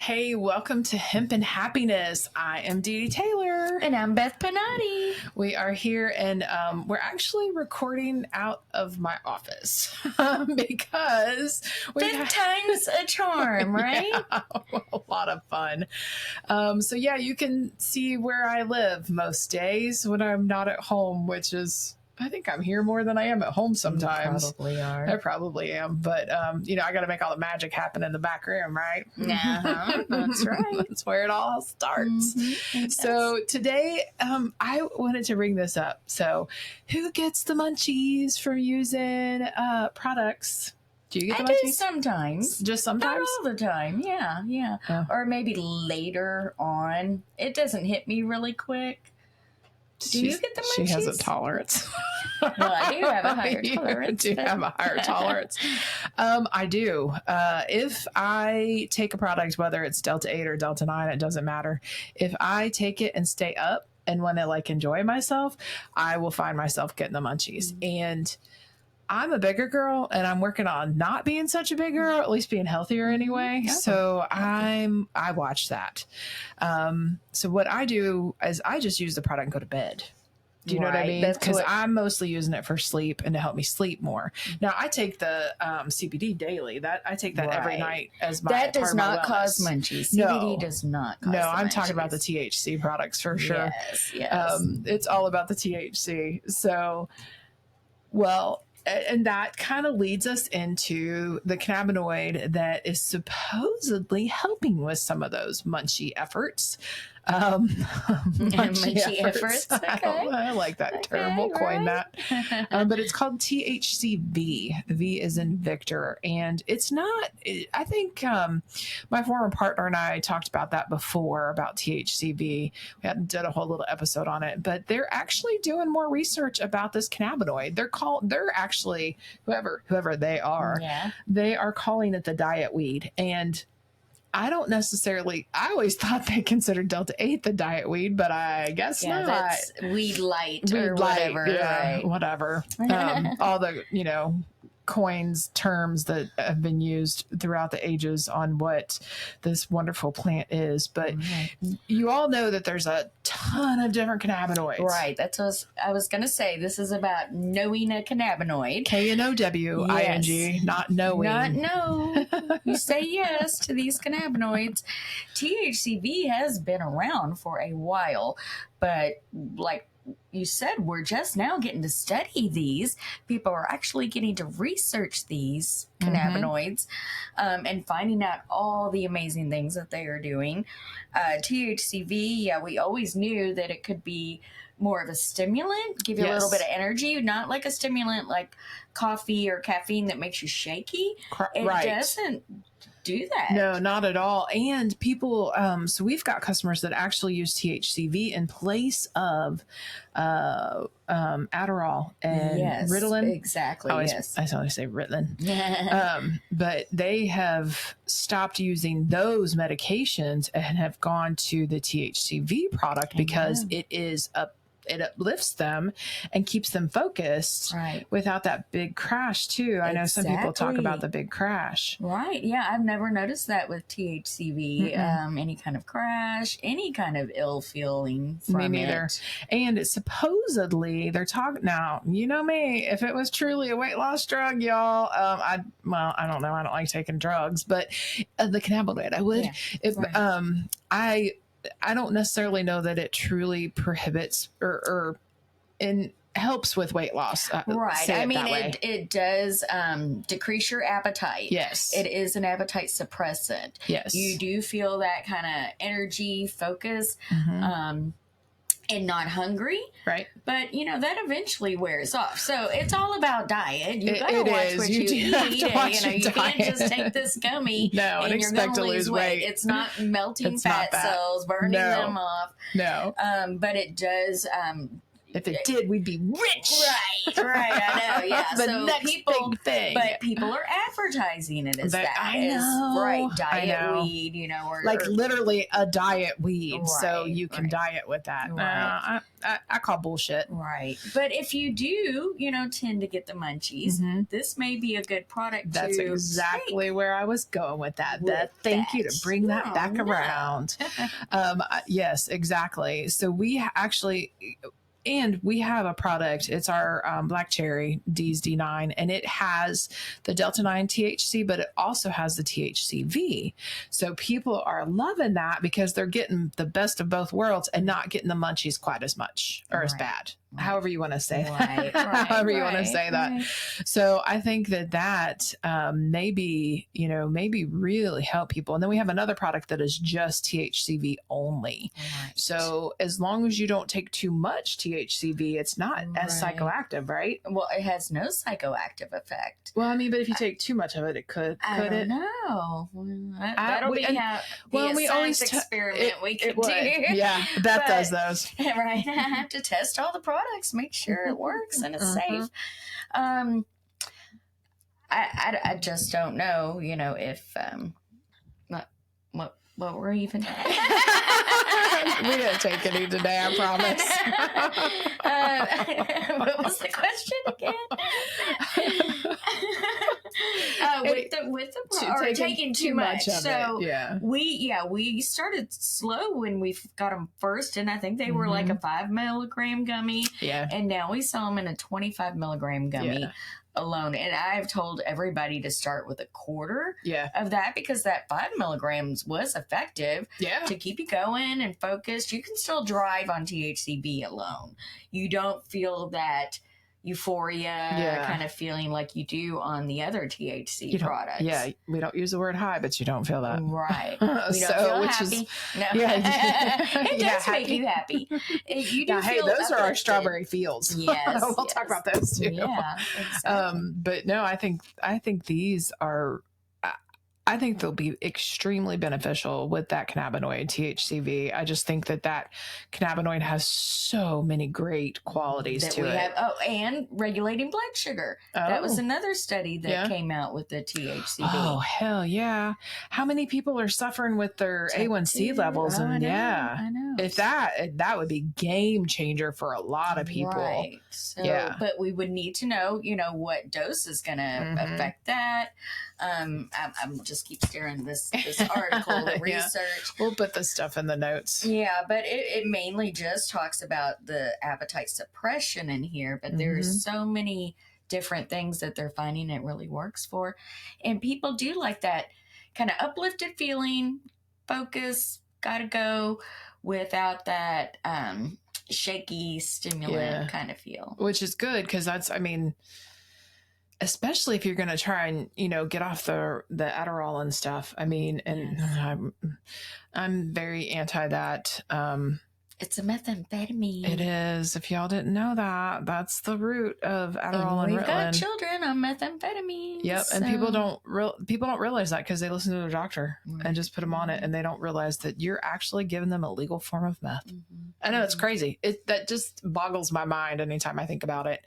Hey, welcome to Hempin Happiness. I am Dee Dee Taylor. And I'm Beth Panati. We are here and we're actually recording out of my office because Fifth time's a charm, right? Yeah, a lot of fun. So yeah, you can see where I live most days when I'm not at home, which is, I think I'm here more than I am at home sometimes. You probably are. I probably am. But, I got to make all the magic happen in the back room, right? Uh-huh, that's right. That's where it all starts. Mm-hmm. So today, I wanted to bring this up. So who gets the munchies from using products? Do you get the munchies? I do sometimes. Just sometimes? Not all the time. Yeah. Oh. Or maybe later on. It doesn't hit me really quick. Do you get the munchies? She has a tolerance. Well, I do have a higher tolerance. You do have a higher tolerance. I do. If I take a product, whether it's Delta 8 or Delta 9, it doesn't matter. If I take it and stay up and want to enjoy myself, I will find myself getting the munchies. And I'm a bigger girl and I'm working on not being such a big girl, at least being healthier anyway. Yeah. So I watch that. So what I do is I just use the product and go to bed. Do you know what I mean? Because I'm mostly using it for sleep and to help me sleep more. Now I take the CBD daily. I take that every night as my that does part not of my cause wellness. munchies. CBD does not cause. No, I'm munchies. talking about the THC products for sure. Yes. It's all about the THC. So, well. And that kind of leads us into the cannabinoid that is supposedly helping with some of those munchy efforts. Munchy efforts. Okay. I like that term. We'll coin that. But it's called THCv. V is in Victor. And it's not, I think my former partner and I talked about that before, about THCv. We did a whole little episode on it. But they're actually doing more research about this cannabinoid. They're actually, whoever they are, they are calling it the diet weed. And I always thought they considered Delta 8 the diet weed, but I guess not. That's weed light or whatever. Yeah, right? Whatever. All the, coins, terms that have been used throughout the ages on what this wonderful plant is. But you all know that there's a ton of different cannabinoids. Right. That's what I was going to say. This is about knowing a cannabinoid. KNOWING, not knowing. Not know. You say yes to these cannabinoids. THCv has been around for a while, but like you said, we're just now getting to study these. People are actually getting to research these cannabinoids and finding out all the amazing things that they are doing. THCv, we always knew that it could be more of a stimulant, give you a little bit of energy, not like a stimulant like coffee or caffeine that makes you shaky. It doesn't do that. No, not at all. And people, so we've got customers that actually use THCv in place of Adderall and Ritalin. Exactly. I always say Ritalin. But they have stopped using those medications and have gone to the THCv product because it uplifts them and keeps them focused without that big crash too. I know some people talk about the big crash. Right. Yeah. I've never noticed that with THCv, any kind of crash, any kind of ill feeling from Me neither. it. And it's supposedly they're talking now, you know me, if it was truly a weight loss drug, y'all, I don't know. I don't like taking drugs, but the cannabinoid, I would, I don't necessarily know that it truly prohibits or helps with weight loss. Right. I mean, it does decrease your appetite. Yes. It is an appetite suppressant. Yes. You do feel that kind of energy, focus, and not hungry. Right. But, that eventually wears off. So it's all about diet. You got to watch what you eat. You can't just take this gummy and you're going to lose weight. It's not melting fat cells, burning them off. No. But it does... if it did, we'd be rich. Right. I know. Yeah. The so next big thing. But people are advertising it as that. I know. Diet weed, or literally a diet weed. So you can diet with that. Right. I call bullshit. Right. But if you do, tend to get the munchies, this may be a good product. That's exactly where I was going with that. Thank you to bring that back around. Yes, exactly. So we actually, and we have a product. It's our Black Cherry D's D9, and it has the Delta 9 THC, but it also has the THCv. So people are loving that because they're getting the best of both worlds and not getting the munchies quite as much or as bad. However you want to say that. However you want to say that. So I think that maybe really help people. And then we have another product that is just THCv only. Right. So as long as you don't take too much THCv, it's not as psychoactive, right? Well, it has no psychoactive effect. Well, I mean, but if you take too much of it, it could. I don't know. That'll be a science experiment we could do. Yeah, that does those. Right. I have to test all the products, make sure it works and it's safe. I just don't know, if what we're even. We didn't take any today, I promise. What was the question again? Taking too much of it. Yeah. We started slow when we got them first, and I think they were like a 5 milligram gummy. Yeah. And now we sell them in a 25 milligram gummy. Yeah. Alone, and I've told everybody to start with a quarter of that because that 5 milligrams was effective to keep you going and focused. You can still drive on THCv alone. You don't feel that euphoria kind of feeling like you do on the other THC products. Yeah, we don't use the word high, but you don't feel that. Right. We don't feel happy. It does make you happy. You do feel those uplifted. are our strawberry fields. Yes. We'll talk about those too. Yeah, exactly. But no, I think these are, I think they'll be extremely beneficial with that cannabinoid THCv. I just think that cannabinoid has so many great qualities to it. And regulating blood sugar. That was another study that came out with the THCv. Oh, hell yeah. How many people are suffering with their A1C levels? And I know. If that would be game changer for a lot of people. Right. So, but we would need to know, what dose is going to affect that. I'm just keep staring this article, the research. We'll put the stuff in the notes. Yeah, but it mainly just talks about the appetite suppression in here, but there's so many different things that they're finding it really works for. And people do like that kind of uplifted feeling, focus, gotta go, without that shaky stimulant kind of feel. Which is good because especially if you're going to try and, get off the Adderall and stuff. And I'm very anti that. It's a methamphetamine. It is. If y'all didn't know that, that's the root of Adderall and Ritalin. We've got children on methamphetamine. Yep, and people don't realize that because they listen to their doctor and just put them on it, and they don't realize that you're actually giving them a legal form of meth. I know it's crazy. That just boggles my mind anytime I think about it.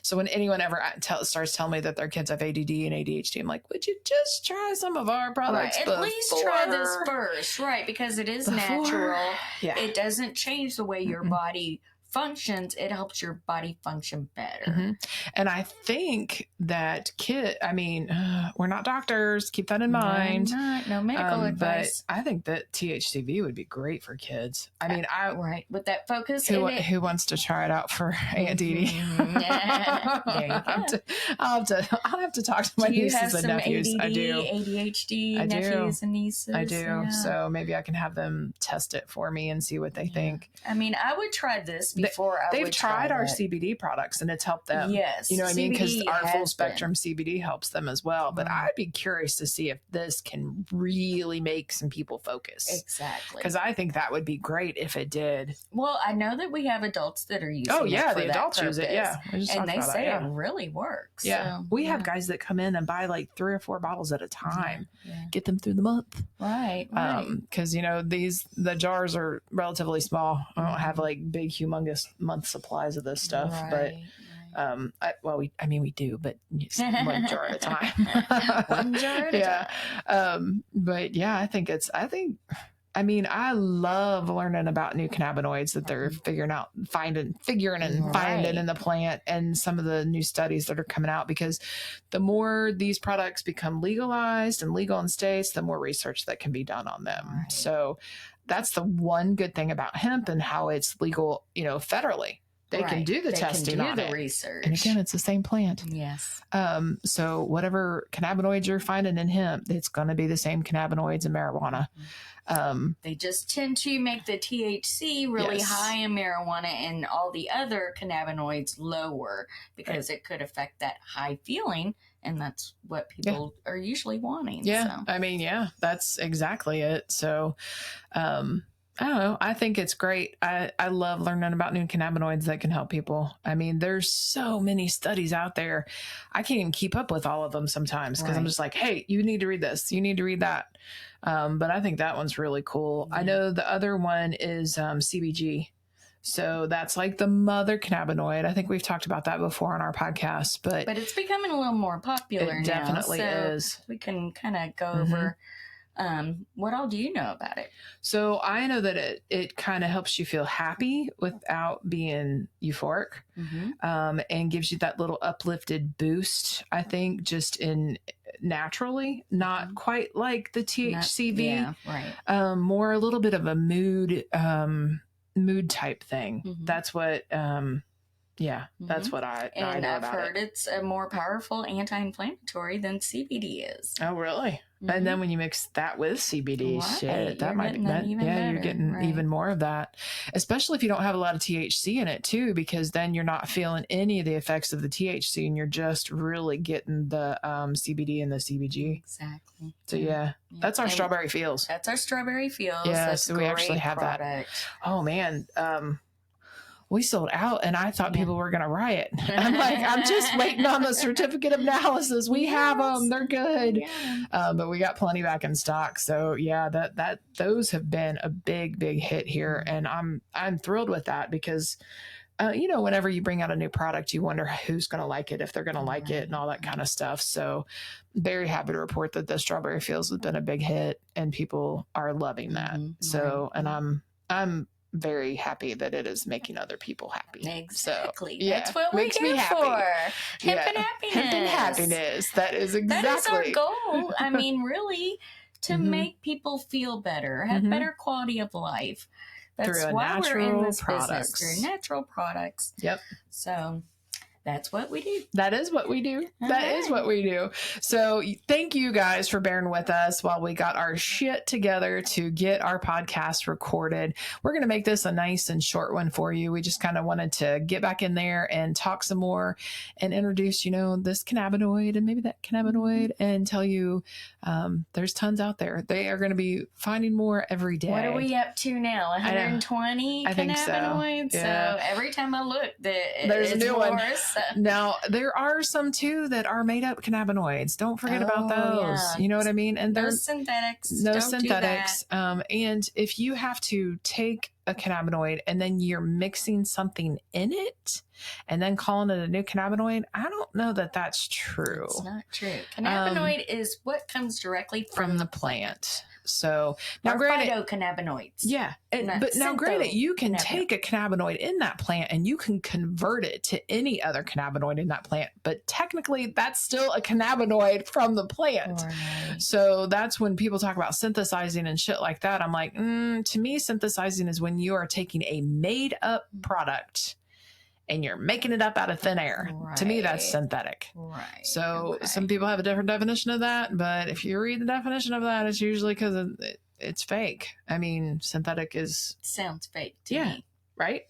So when anyone ever starts telling me that their kids have ADD and ADHD, I'm like, would you just try some of our products? Right. At least try this first, right? Because it is natural. Yeah. It doesn't change the way your body functions. It helps your body function better. And I think that we're not doctors, keep that in mind. No medical advice. But I think that THCv would be great for kids. Right, with that focus. Who wants to try it out for Aunt Dee Dee? There you go. I'll have to talk to my nieces and nephews. ADD, I do. ADHD nephews and nieces. I do. Yeah. So maybe I can have them test it for me and see what they think. I would try this before they've tried our CBD products and it's helped them. Yes. You know what I mean? Because our full spectrum CBD helps them as well. But I'd be curious to see if this can really make some people focus. Exactly. Because I think that would be great if it did. Well, I know that we have adults that are using it for the adults use it. Yeah. And they say it really works. Yeah. So, we have guys that come in and buy like 3 or 4 bottles at a time. Yeah. Get them through the month. Right. Because, the jars are relatively small. I don't have like big, humongous month supplies of this stuff, but we do, but one jar at a time. One jar at a time. But yeah, I think I mean, I love learning about new cannabinoids that they're figuring and finding in the plant, and some of the new studies that are coming out, because the more these products become legalized and legal in states, the more research that can be done on them. Right. So that's the one good thing about hemp and how it's legal, federally. They can do the testing on it. Research. And again, it's the same plant. Yes. So whatever cannabinoids you're finding in hemp, it's going to be the same cannabinoids in marijuana. They just tend to make the THC really high in marijuana and all the other cannabinoids lower, because it could affect that high feeling. And that's what people are usually wanting. Yeah. So. I mean, that's exactly it. So, I don't know. I think it's great. I love learning about new cannabinoids that can help people. I mean, there's so many studies out there. I can't even keep up with all of them sometimes, because I'm just like, hey, you need to read this. You need to read that. But I think that one's really cool. I know the other one is CBG. So that's like the mother cannabinoid. I think we've talked about that before on our podcast, but it's becoming a little more popular now. It definitely is. We can kind of go over what all do you know about it? So I know that it kind of helps you feel happy without being euphoric, and gives you that little uplifted boost, I think, just in naturally, not quite like the THCv, more a little bit of a mood type thing. That's what that's what I know about it. I've heard it's a more powerful anti-inflammatory than CBD is. Oh, really? And then when you mix that with CBD, that might be better. You're getting even more of that, especially if you don't have a lot of THC in it too, because then you're not feeling any of the effects of the THC, and you're just really getting the CBD and the CBG. Exactly. So that's our strawberry feels. That's our strawberry feels. Yeah, that's so we actually have that. Oh man. We sold out, and I thought people were going to riot. I'm like, I'm just waiting on the certificate of analysis. We have them; they're good, but we got plenty back in stock. So those have been a big hit here, and I'm thrilled with that, because whenever you bring out a new product, you wonder who's going to like it, if they're going to like it, and all that kind of stuff. So very happy to report that the strawberry feels has been a big hit, and people are loving that. So, and I'm very happy that it is making other people happy. Exactly. So, that's what we're here for. Hempin Happiness. Hempin Happiness. That is exactly. That is our goal. I mean, really, to make people feel better, have better quality of life. That's why we're in this business. Through natural products. Yep. So that's what we do. That is what we do. That is what we do. So thank you guys for bearing with us while we got our shit together to get our podcast recorded. We're going to make this a nice and short one for you. We just kind of wanted to get back in there and talk some more and introduce, this cannabinoid and maybe that cannabinoid, and tell you there's tons out there. They are going to be finding more every day. What are we up to now? 120 I think cannabinoids? So. Yeah. So every time I look, there's a new one. Now, there are some too that are made up cannabinoids. Don't forget about those. Yeah. You know what I mean? And no synthetics. No synthetics. And if you have to take a cannabinoid and then you're mixing something in it and then calling it a new cannabinoid, I don't know that that's true. It's not true. Cannabinoid is what comes directly from the plant. So now, granted, phytocannabinoids. Yeah, but now, granted, you can take a cannabinoid in that plant and you can convert it to any other cannabinoid in that plant. But technically, that's still a cannabinoid from the plant. Right. So that's when people talk about synthesizing and shit like that. I'm like, to me, synthesizing is when you are taking a made up product and you're making it up out of thin air. Right. To me, that's synthetic. Right. So some people have a different definition of that, but if you read the definition of that, it's usually because it's fake. I mean, synthetic sounds fake to me. Right?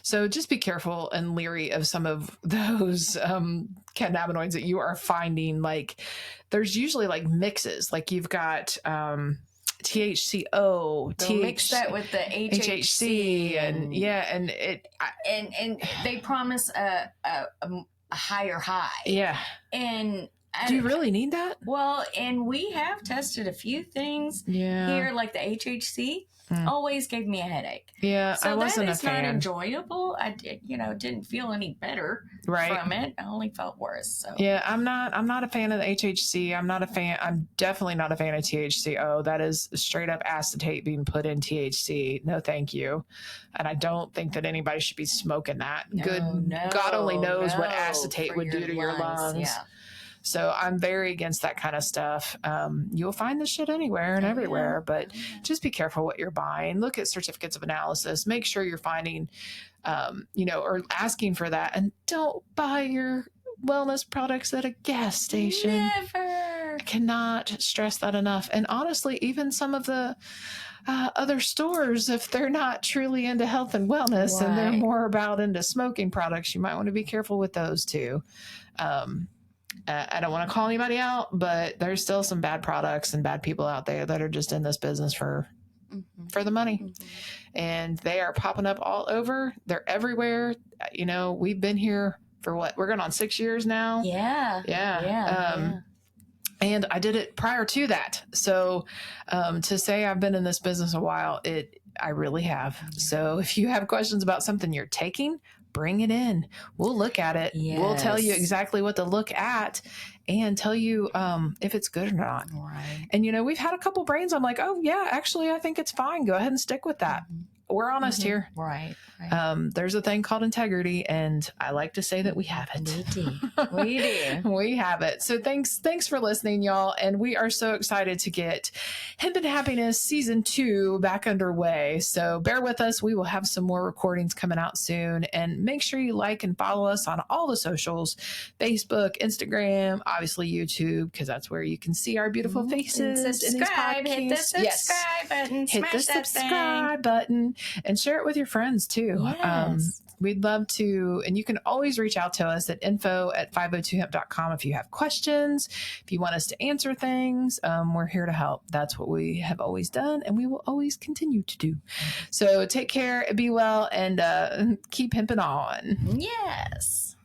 So just be careful and leery of some of those cannabinoids that you are finding. Like, there's usually like mixes. Like you've got THCO, mix that with the HHC, and and they promise a higher high. Yeah, and Do you really need that? Well, and we have tested a few things here, like the HHC. Always gave me a headache. Yeah, so I wasn't that a is fan. not enjoyable. I didn't feel any better from it. I only felt worse. So yeah, I'm not a fan of the HHC. I'm definitely not a fan of THCO. That is straight up acetate being put in THC. No, thank you. And I don't think that anybody should be smoking that. God only knows what acetate would do to your lungs. Yeah. So I'm very against that kind of stuff. You'll find this shit anywhere and everywhere, but just be careful what you're buying. Look at certificates of analysis. Make sure you're finding, or asking for that. And don't buy your wellness products at a gas station. Never. I cannot stress that enough. And honestly, even some of the other stores, if they're not truly into health and wellness and they're more about into smoking products, you might want to be careful with those too. I don't want to call anybody out, but there's still some bad products and bad people out there that are just in this business for the money. And they are popping up all over. They're everywhere. We've been here for what? We're going on 6 years now. Yeah. And I did it prior to that. So to say I've been in this business a while, I really have. So if you have questions about something you're taking, bring it in. We'll look at it. Yes. We'll tell you exactly what to look at and tell you if it's good or not. Right. And, we've had a couple brains. I'm like, oh, yeah, actually, I think it's fine. Go ahead and stick with that. We're honest here. Right. There's a thing called integrity, and I like to say that we have it. We do. We have it. So thanks for listening, y'all. And we are so excited to get Hempin Happiness Season 2 back underway. So bear with us. We will have some more recordings coming out soon. And make sure you like and follow us on all the socials, Facebook, Instagram, obviously YouTube, because that's where you can see our beautiful faces. And subscribe. Hit the subscribe button. Hit the subscribe button. And share it with your friends too. Yes. We'd love to, and you can always reach out to us at info@502hemp.com if you have questions, if you want us to answer things. We're here to help. That's what we have always done, and we will always continue to do. So take care, be well, and keep hemping on. Yes.